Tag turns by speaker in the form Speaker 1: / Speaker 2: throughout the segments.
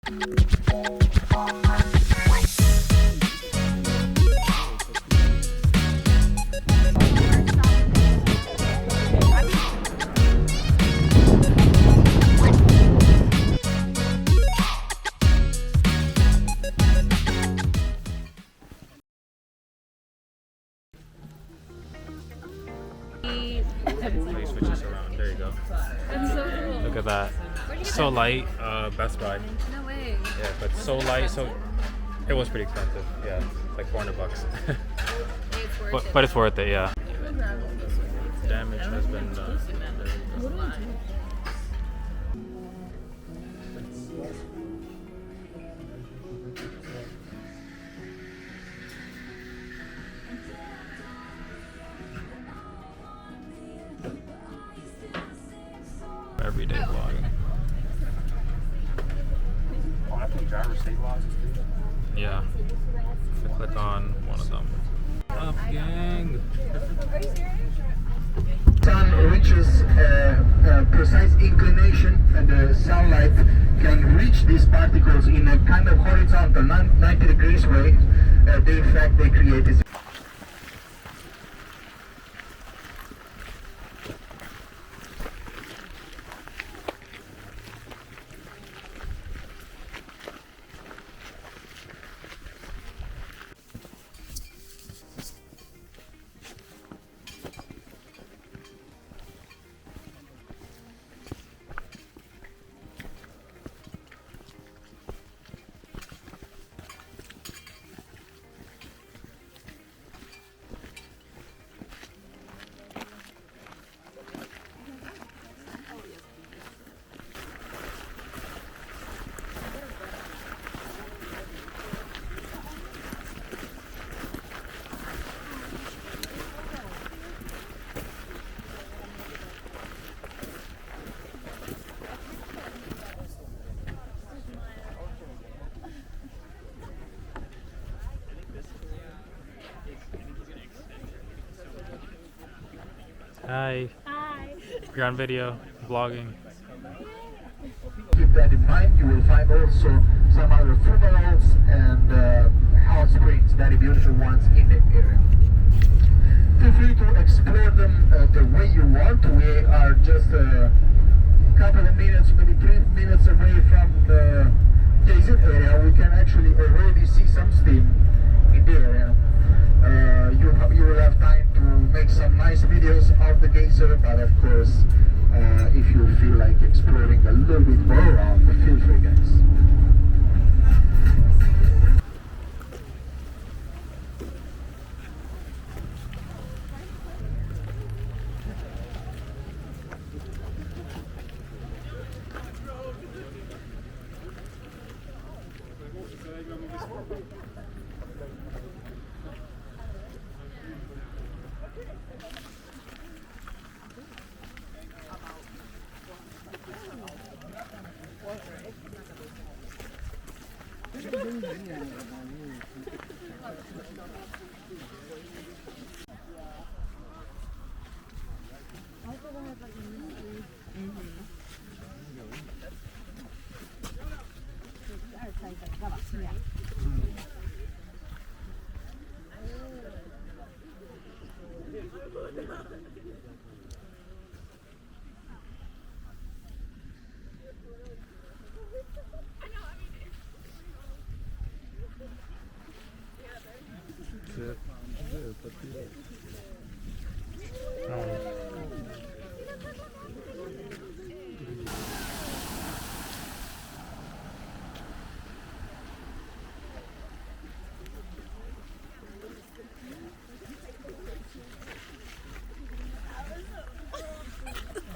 Speaker 1: Let me switch this around. There you go.
Speaker 2: That's so cool.
Speaker 1: Look at that. So light. Best Buy.
Speaker 2: No way.
Speaker 1: Yeah, but so light. So it was pretty expensive. Yeah, like $400. But it's worth it. Yeah. Damage has been done. Everyday vlogging.
Speaker 3: Oh, I think Geysers state laws too.
Speaker 1: Yeah. So click on one of them. Up, gang.
Speaker 4: Sun reaches a precise inclination, and the sunlight can reach these particles in a kind of horizontal 90 degrees way. The effect they create is
Speaker 1: Hi.
Speaker 2: Hi.
Speaker 1: You're on video, vlogging.
Speaker 4: keep that in mind. You will find also some other fumaroles and hot springs, very beautiful ones in the area. Feel free to explore them the way you want. We are just a couple of minutes, maybe 3 minutes away from the Geysers area. We can actually already see some steam in the area. You will have time to make some nice videos of the Geyser, but of course, if you feel like exploring a little bit more around, feel free, guys.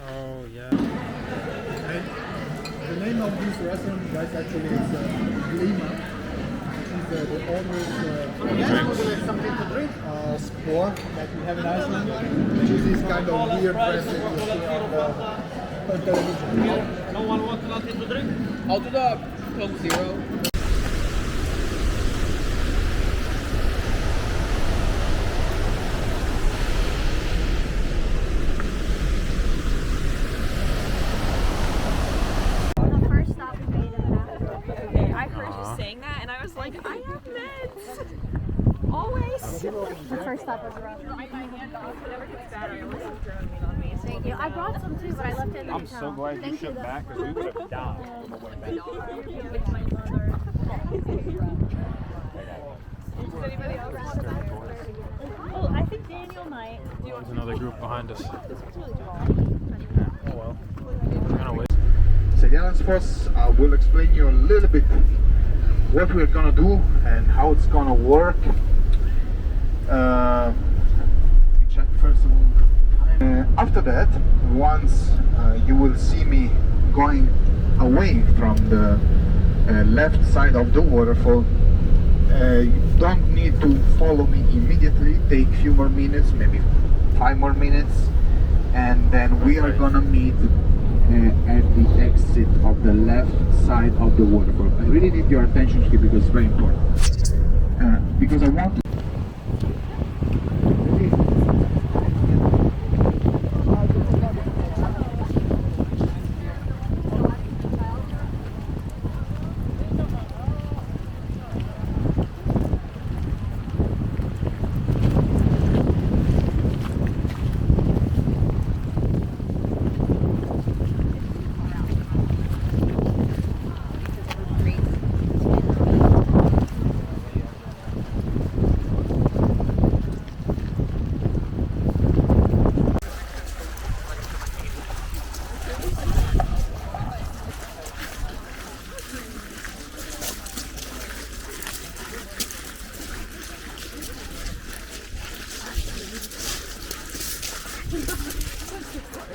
Speaker 1: Oh yeah.
Speaker 5: The name of this restaurant, guys, actually is Lima. She's the owner's something to drink. Spore that we have in Iceland, which is this kind of weird recipe you see on television.
Speaker 6: No one wants nothing to drink?
Speaker 7: I'll do the Coke Zero.
Speaker 2: The first stop we made in Africa. like, I have meds. Always.
Speaker 6: The first stop was around.
Speaker 2: Whenever it gets bad, I always have Dramamine on me.
Speaker 6: Thank you. I brought some too, but I left it in the
Speaker 3: I'm so glad you shook back because we would have died.
Speaker 2: Anybody else?
Speaker 6: Oh, I think Daniel might.
Speaker 1: There's another group behind us. Oh well. Kind of wait.
Speaker 4: So Jensfors, I will explain you a little bit what we're gonna do and how it's gonna work. Let me check first of all. After that, once you will see me going away from the left side of the waterfall, you don't need to follow me immediately. Take a few more minutes, maybe 5 more minutes, and then we are gonna meet at the exit of the left side of the waterfall. I really need your attention here because it's very important. Because I want to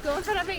Speaker 2: Go in front of me.